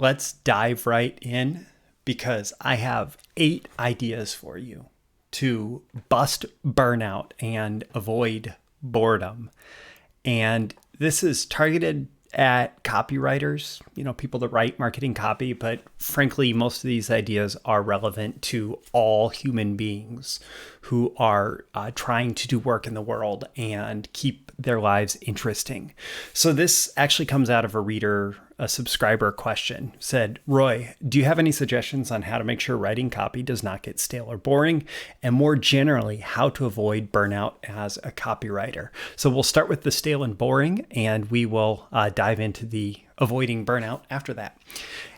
let's dive right in because I have 8 ideas for you to bust burnout and avoid boredom. And this is targeted at copywriters, people that write marketing copy, but frankly, most of these ideas are relevant to all human beings who are trying to do work in the world and keep their lives interesting. So this actually comes out of a subscriber question. Said, Roy, do you have any suggestions on how to make sure writing copy does not get stale or boring? And more generally, how to avoid burnout as a copywriter? So we'll start with the stale and boring, and we will dive into the avoiding burnout after that.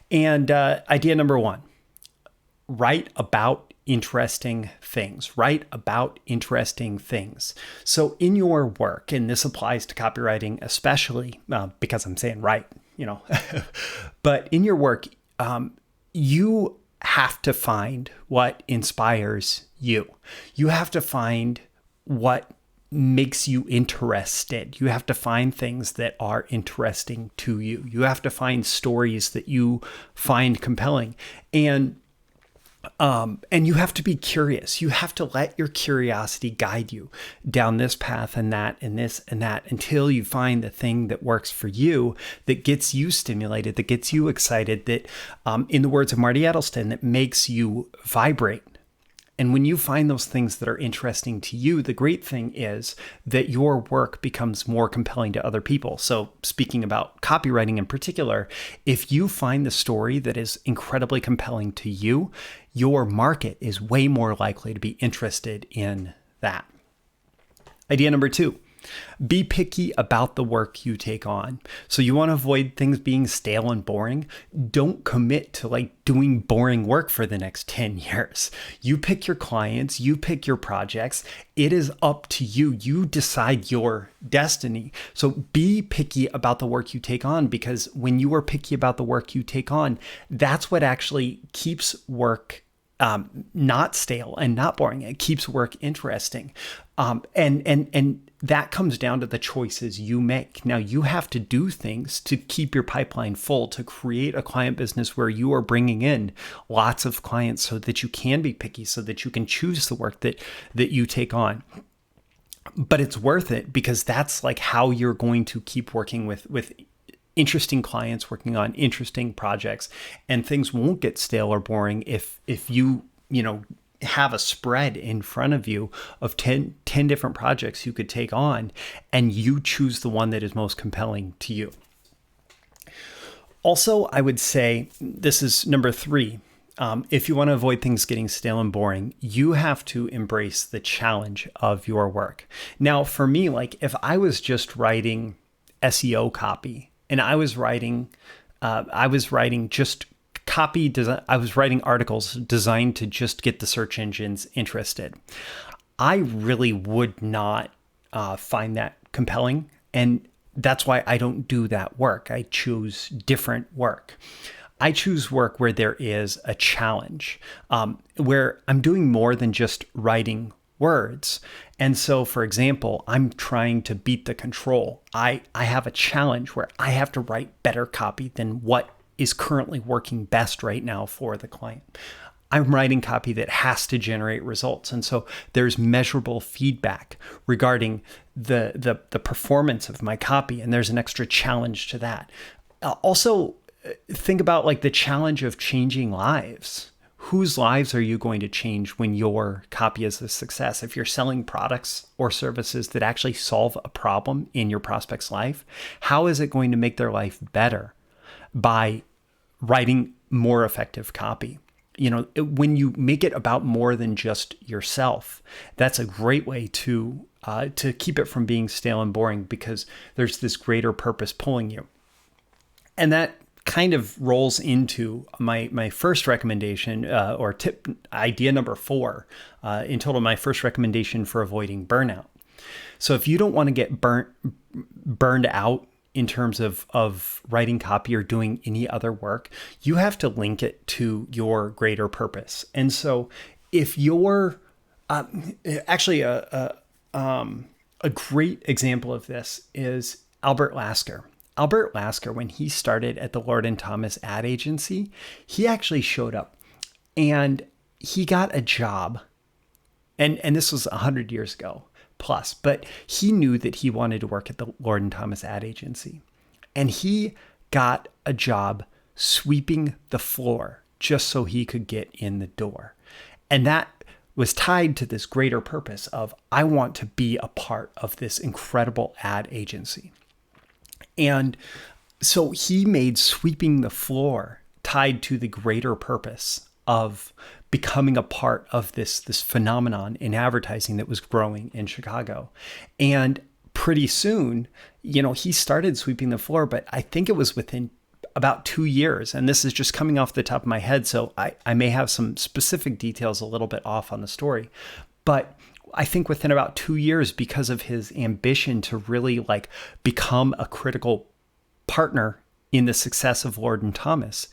And idea number 1, write about interesting things. Write about interesting things. So in your work, and this applies to copywriting especially, because I'm saying write, but in your work, you have to find what inspires you. You have to find what makes you interested. You have to find things that are interesting to you. You have to find stories that you find compelling. And you have to be curious. You have to let your curiosity guide you down this path and that and this and that until you find the thing that works for you, that gets you stimulated, that gets you excited, that, in the words of Marty Edelston, that makes you vibrate. And when you find those things that are interesting to you, the great thing is that your work becomes more compelling to other people. So speaking about copywriting in particular, if you find the story that is incredibly compelling to you, your market is way more likely to be interested in that. Idea number 2. Be picky about the work you take on. So you want to avoid things being stale and boring. Don't commit to doing boring work for the next 10 years. You pick your clients, you pick your projects. It is up to you. You decide your destiny. So be picky about the work you take on, because when you are picky about the work you take on, that's what actually keeps work not stale and not boring. It keeps work interesting. And that comes down to the choices you make. Now, you have to do things to keep your pipeline full, to create a client business where you are bringing in lots of clients so that you can be picky, so that you can choose the work that you take on. But it's worth it, because that's how you're going to keep working with interesting clients, working on interesting projects, and things won't get stale or boring if you have a spread in front of you of 10 different projects you could take on, and you choose the one that is most compelling to you. Also, I would say, this is number 3. If you want to avoid things getting stale and boring, you have to embrace the challenge of your work. Now, for me, if I was just writing SEO copy, and I was writing just copy design. I was writing articles designed to just get the search engines interested. I really would not find that compelling, and that's why I don't do that work. I choose different work. I choose work where there is a challenge, where I'm doing more than just writing words. And so, for example, I'm trying to beat the control. I have a challenge where I have to write better copy than what is currently working best right now for the client. I'm writing copy that has to generate results. And so there's measurable feedback regarding the performance of my copy, and there's an extra challenge to that. Also, think about the challenge of changing lives. Whose lives are you going to change when your copy is a success? If you're selling products or services that actually solve a problem in your prospect's life, how is it going to make their life better by writing more effective copy? When you make it about more than just yourself, that's a great way to keep it from being stale and boring, because there's this greater purpose pulling you. And that kind of rolls into my first recommendation, or tip, idea number 4, in total, my first recommendation for avoiding burnout. So if you don't want to get burned out in terms of writing copy or doing any other work, you have to link it to your greater purpose. And so if you're actually a great example of this is Albert Lasker. Albert Lasker, when he started at the Lord and Thomas ad agency, he actually showed up and he got a job. And this was 100 years ago plus, but he knew that he wanted to work at the Lord and Thomas ad agency. And he got a job sweeping the floor just so he could get in the door. And that was tied to this greater purpose of, I want to be a part of this incredible ad agency. And so he made sweeping the floor tied to the greater purpose of becoming a part of this phenomenon in advertising that was growing in Chicago. And pretty soon, he started sweeping the floor, but I think it was within about 2 years. And this is just coming off the top of my head, so I may have some specific details a little bit off on the story. But I think within about 2 years, because of his ambition to really become a critical partner in the success of Lord and Thomas,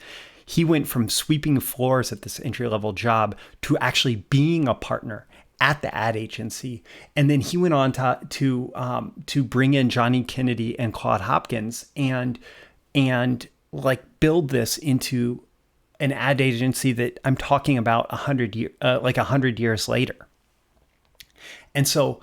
he went from sweeping floors at this entry-level job to actually being a partner at the ad agency. And then he went on to bring in Johnny Kennedy and Claude Hopkins and build this into an ad agency that I'm talking about 100 years later. And so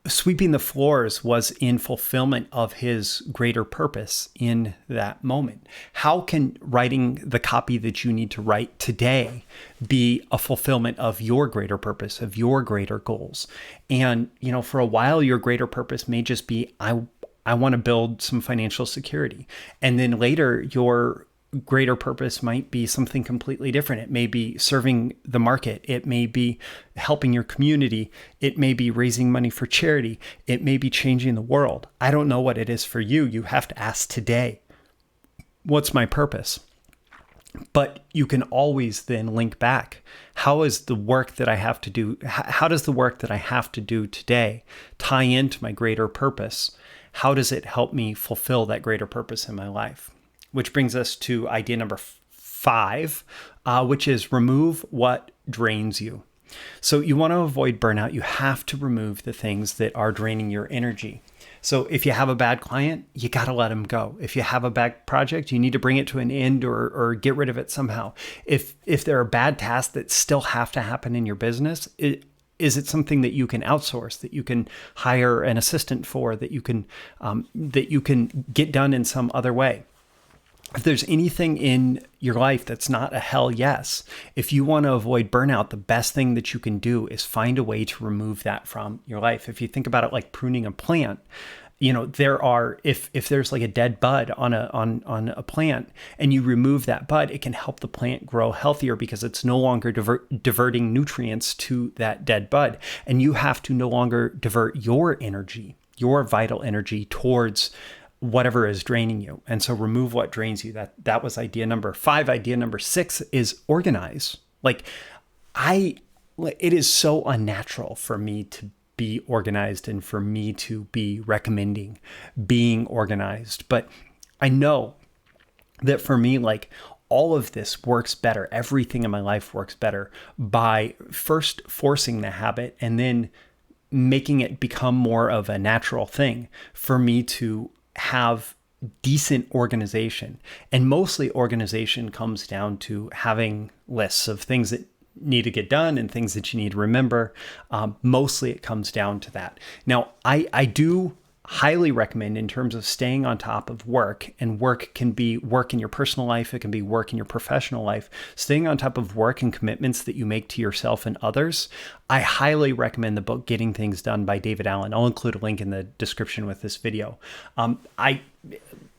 sweeping the floors was in fulfillment of his greater purpose in that moment. How can writing the copy that you need to write today be a fulfillment of your greater purpose, of your greater goals? And, for a while, your greater purpose may just be, I want to build some financial security. And then later, your greater purpose might be something completely different. It may be serving the market. It may be helping your community. It may be raising money for charity. It may be changing the world. I don't know what it is for you. You have to ask today, what's my purpose? But you can always then link back. How is the work that I have to do? How does the work that I have to do today tie into my greater purpose? How does it help me fulfill that greater purpose in my life? Which brings us to idea number 5, which is remove what drains you. So you want to avoid burnout. You have to remove the things that are draining your energy. So if you have a bad client, you got to let them go. If you have a bad project, you need to bring it to an end or get rid of it somehow. If there are bad tasks that still have to happen in your business, is it something that you can outsource, that you can hire an assistant for, that you can get done in some other way? If there's anything in your life that's not a hell yes, if you want to avoid burnout, the best thing that you can do is find a way to remove that from your life. If you think about it like pruning a plant, if there's like a dead bud on a plant and you remove that bud, it can help the plant grow healthier because it's no longer diverting nutrients to that dead bud. And you have to no longer divert your energy, your vital energy towards whatever is draining you. And so remove what drains you. That was idea number 5. Idea number 6 is organize. It is so unnatural for me to be organized and for me to be recommending being organized. But I know that for me, all of this works better. Everything in my life works better by first forcing the habit and then making it become more of a natural thing for me to have decent organization. And mostly organization comes down to having lists of things that need to get done and things that you need to remember. Mostly it comes down to that. Now, I do highly recommend in terms of staying on top of work, and work can be work in your personal life, it can be work in your professional life, staying on top of work and commitments that you make to yourself and others. I highly recommend the book Getting Things Done by David Allen. I'll include a link in the description with this video.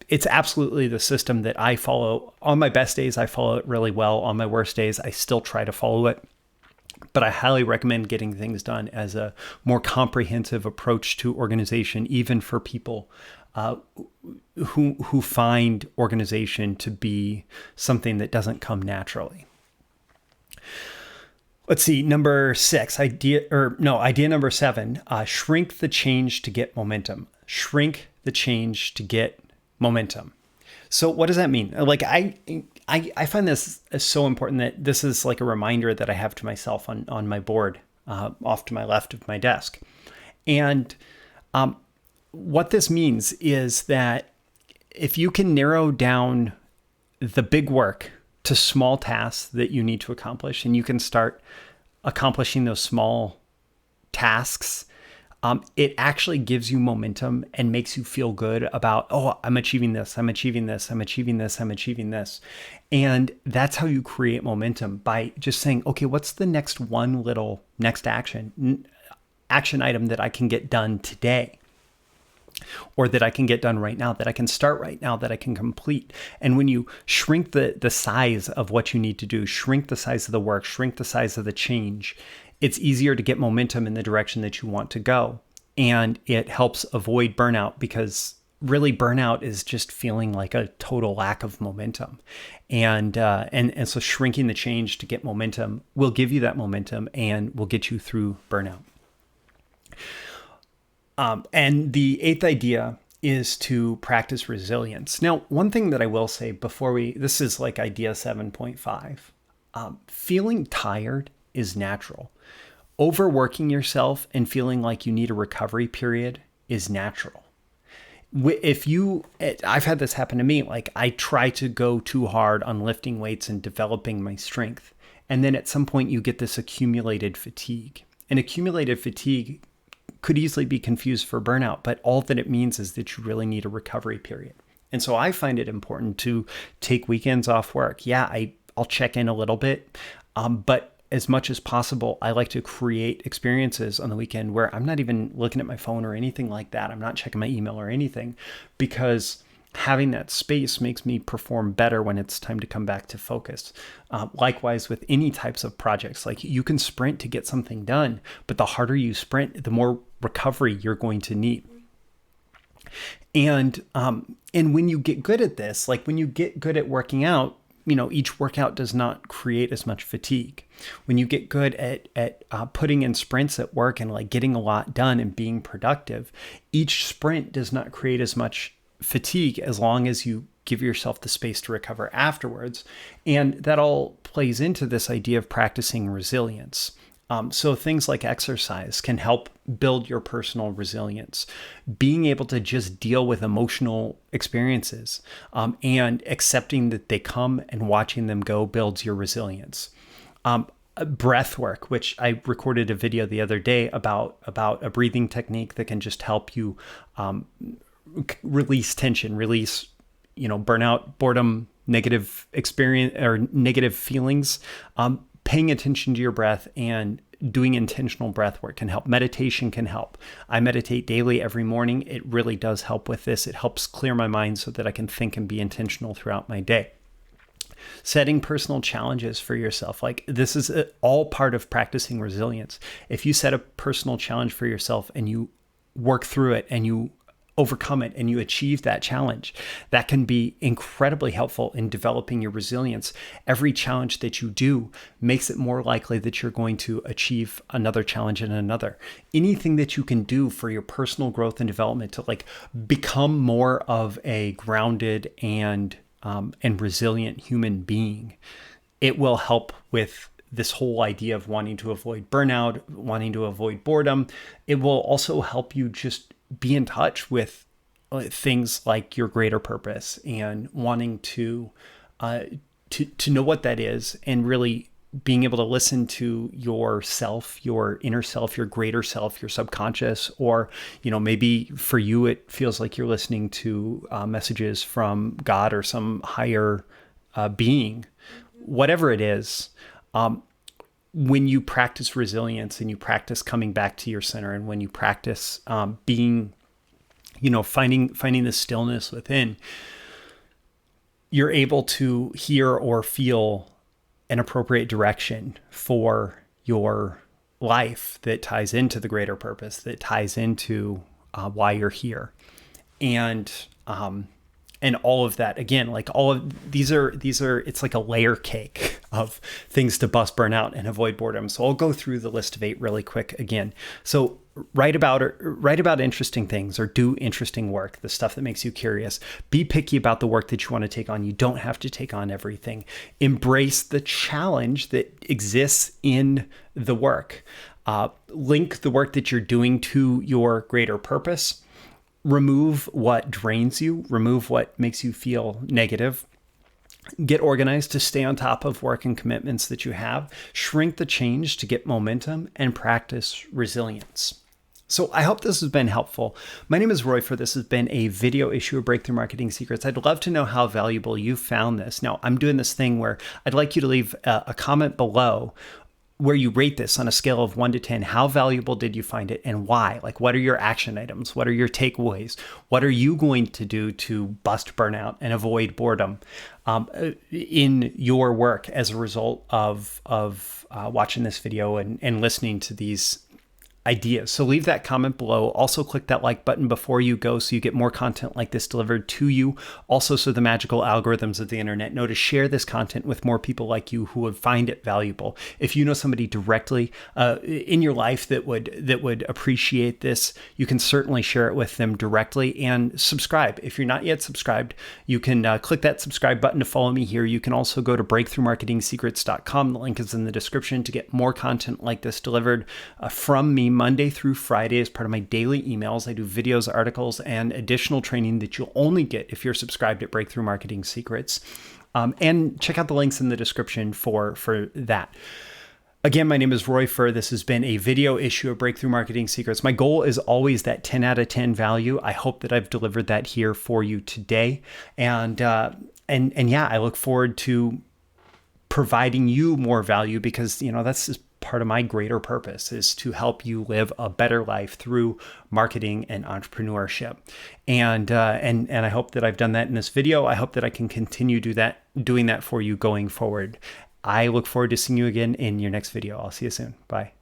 It's absolutely the system that I follow. On my best days, I follow it really well. On my worst days, I still try to follow it. But I highly recommend Getting Things Done as a more comprehensive approach to organization, even for people who find organization to be something that doesn't come naturally. Let's see, idea number 7, shrink the change to get momentum. Shrink the change to get momentum. So what does that mean? I find this so important that this is like a reminder that I have to myself on my board off to my left of my desk. And what this means is that if you can narrow down the big work to small tasks that you need to accomplish, and you can start accomplishing those small tasks, it actually gives you momentum and makes you feel good about, oh, I'm achieving this, I'm achieving this, I'm achieving this, I'm achieving this. And that's how you create momentum, by just saying, okay, what's the next action item that I can get done today, or that I can get done right now, that I can start right now, that I can complete. And when you shrink the size of what you need to do, shrink the size of the work, shrink the size of the change, it's easier to get momentum in the direction that you want to go. And it helps avoid burnout, because really burnout is just feeling like a total lack of momentum. And so shrinking the change to get momentum will give you that momentum and will get you through burnout. And the eighth idea is to practice resilience. Now, one thing that I will say this is like idea 7.5. Feeling tired is natural. Overworking yourself and feeling like you need a recovery period is natural. I've had this happen to me. Like, I try to go too hard on lifting weights and developing my strength. And then at some point you get this accumulated fatigue. And accumulated fatigue could easily be confused for burnout, but all that it means is that you really need a recovery period. And so I find it important to take weekends off work. Yeah, I'll check in a little bit, but as much as possible, I like to create experiences on the weekend where I'm not even looking at my phone or anything like that. I'm not checking my email or anything, because having that space makes me perform better when it's time to come back to focus. Likewise with any types of projects, like, you can sprint to get something done, but the harder you sprint, the more recovery you're going to need. And when you get good at this, like when you get good at working out, each workout does not create as much fatigue. When you get good at putting in sprints at work and like getting a lot done and being productive, each sprint does not create as much fatigue as long as you give yourself the space to recover afterwards. And that all plays into this idea of practicing resilience. So things like exercise can help build your personal resilience. Being able to just deal with emotional experiences and accepting that they come and watching them go builds your resilience. Breath work, which I recorded a video the other day about a breathing technique that can just help you release tension, release burnout, boredom, negative experience or negative feelings. Paying attention to your breath and doing intentional breath work can help. Meditation can help. I meditate daily every morning. It really does help with this. It helps clear my mind so that I can think and be intentional throughout my day. Setting personal challenges for yourself. Like, this is all part of practicing resilience. If you set a personal challenge for yourself and you work through it and you overcome it and you achieve that challenge, that can be incredibly helpful in developing your resilience. Every challenge that you do makes it more likely that you're going to achieve another challenge and another. Anything that you can do for your personal growth and development to like become more of a grounded and resilient human being, it will help with this whole idea of wanting to avoid burnout, wanting to avoid boredom. It will also help you just be in touch with things like your greater purpose and wanting to know what that is, and really being able to listen to yourself, your inner self, your greater self, your subconscious, or, maybe for you, it feels like you're listening to messages from God or some higher being, whatever it is. When you practice resilience and you practice coming back to your center, and when you practice being, finding the stillness within, you're able to hear or feel an appropriate direction for your life that ties into the greater purpose, that ties into why you're here. And all of that, again, like all of these are, it's like a layer cake of things to bust burnout and avoid boredom. So I'll go through the list of 8 really quick again. So write about interesting things, or do interesting work, the stuff that makes you curious. Be picky about the work that you want to take on. You don't have to take on everything. Embrace the challenge that exists in the work. Link the work that you're doing to your greater purpose. remove what drains you, remove what makes you feel negative, get organized to stay on top of work and commitments that you have, shrink the change to get momentum, and practice resilience. So I hope this has been helpful. My name is Roy for this has been a video issue of Breakthrough Marketing Secrets. I'd love to know how valuable you found this. Now, I'm doing this thing where I'd like you to leave a comment below where you rate this on a scale of 1 to 10. How valuable did you find it and why? Like, what are your action items? What are your takeaways? What are you going to do to bust burnout and avoid boredom in your work as a result of watching this video and listening to these ideas? So leave that comment below. Also click that like button before you go so you get more content like this delivered to you. Also, so the magical algorithms of the internet know to share this content with more people like you who would find it valuable. If you know somebody directly in your life that would appreciate this, you can certainly share it with them directly, and subscribe. If you're not yet subscribed, you can click that subscribe button to follow me here. You can also go to breakthroughmarketingsecrets.com. The link is in the description to get more content like this delivered from me Monday through Friday as part of my daily emails. I do videos, articles, and additional training that you'll only get if you're subscribed at Breakthrough Marketing Secrets. And check out the links in the description for that. Again, my name is Roy Furr. This has been a video issue of Breakthrough Marketing Secrets. My goal is always that 10 out of 10 value. I hope that I've delivered that here for you today. And yeah, I look forward to providing you more value because, that's just part of my greater purpose is to help you live a better life through marketing and entrepreneurship. And I hope that I've done that in this video. I hope that I can continue doing that for you going forward. I look forward to seeing you again in your next video. I'll see you soon. Bye.